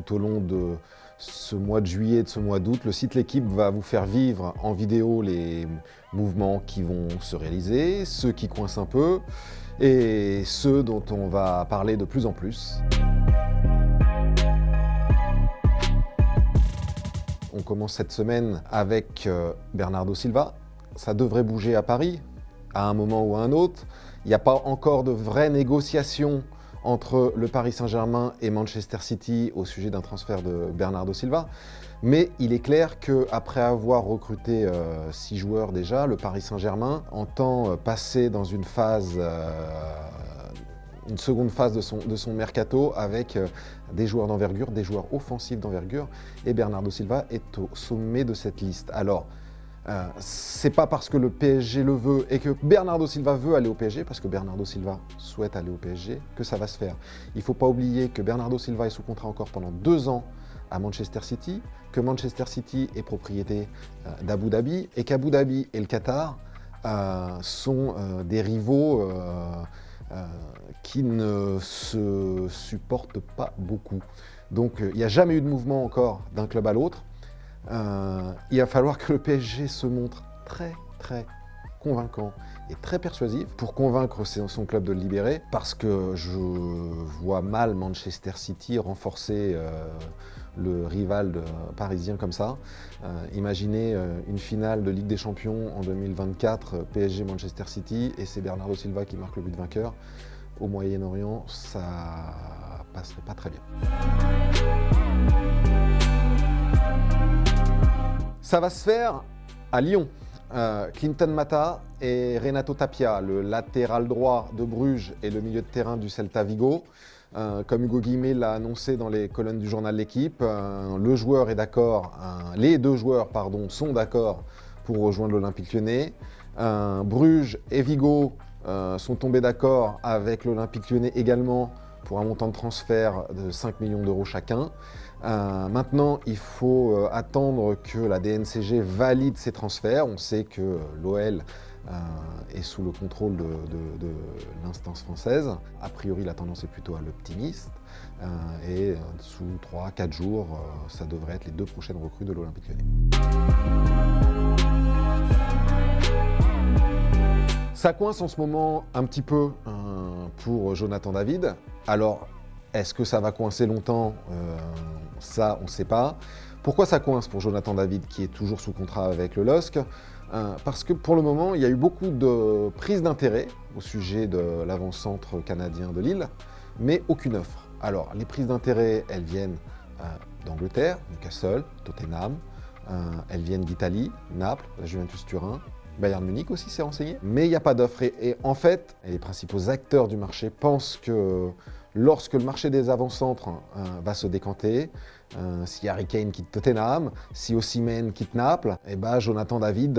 tout au long de ce mois de juillet et de ce mois d'août, le site L'Équipe va vous faire vivre en vidéo les mouvements qui vont se réaliser, ceux qui coincent un peu et ceux dont on va parler de plus en plus. On commence cette semaine avec Bernardo Silva. Ça devrait bouger à Paris à un moment ou à un autre. Il n'y a pas encore de vraies négociations entre le Paris Saint-Germain et Manchester City au sujet d'un transfert de Bernardo Silva. Mais il est clair qu'après avoir recruté 6 joueurs déjà, le Paris Saint-Germain entend passer dans une seconde phase de son mercato avec des joueurs d'envergure, des joueurs offensifs d'envergure, et Bernardo Silva est au sommet de cette liste. Alors, c'est pas parce que le PSG le veut et que Bernardo Silva veut aller au PSG, parce que Bernardo Silva souhaite aller au PSG, que ça va se faire. Il ne faut pas oublier que Bernardo Silva est sous contrat encore pendant 2 ans à Manchester City, que Manchester City est propriété d'Abu Dhabi et qu'Abu Dhabi et le Qatar sont des rivaux qui ne se supportent pas beaucoup. Donc il n'y a jamais eu de mouvement encore d'un club à l'autre. Il va falloir que le PSG se montre très convaincant et très persuasif pour convaincre son club de le libérer, parce que je vois mal Manchester City renforcer le rival parisien comme ça. Imaginez une finale de Ligue des Champions en 2024, PSG-Manchester City, et c'est Bernardo Silva qui marque le but vainqueur. Au Moyen-Orient, ça passerait pas très bien. Ça va se faire à Lyon. Clinton Mata et Renato Tapia, le latéral droit de Bruges et le milieu de terrain du Celta Vigo. Comme Hugo Guillemé l'a annoncé dans les colonnes du journal L'Équipe, le joueur est d'accord, les deux joueurs sont d'accord pour rejoindre l'Olympique Lyonnais. Bruges et Vigo sont tombés d'accord avec l'Olympique Lyonnais également pour un montant de transfert de 5 millions d'euros chacun. Maintenant, il faut attendre que la DNCG valide ces transferts. On sait que l'OL est sous le contrôle de l'instance française. A priori, la tendance est plutôt à l'optimiste. Et sous 3-4 jours, ça devrait être les 2 prochaines recrues de l'Olympique Lyonnais. Ça coince en ce moment un petit peu pour Jonathan David. Alors, est-ce que ça va coincer longtemps ? Ça, on ne sait pas. Pourquoi ça coince pour Jonathan David, qui est toujours sous contrat avec le LOSC ? Parce que pour le moment, il y a eu beaucoup de prises d'intérêt au sujet de l'avant-centre canadien de Lille, mais aucune offre. Alors, les prises d'intérêt, elles viennent d'Angleterre, Newcastle, Tottenham, elles viennent d'Italie, Naples, la Juventus Turin, Bayern Munich aussi s'est renseigné, mais il n'y a pas d'offre. Et en fait, les principaux acteurs du marché pensent que lorsque le marché des avant-centres va se décanter, si Harry Kane quitte Tottenham, si Osimhen quitte Naples, Jonathan David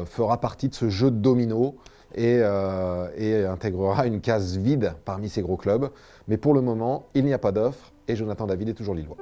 fera partie de ce jeu de domino et intégrera une case vide parmi ces gros clubs. Mais pour le moment, il n'y a pas d'offre et Jonathan David est toujours lillois.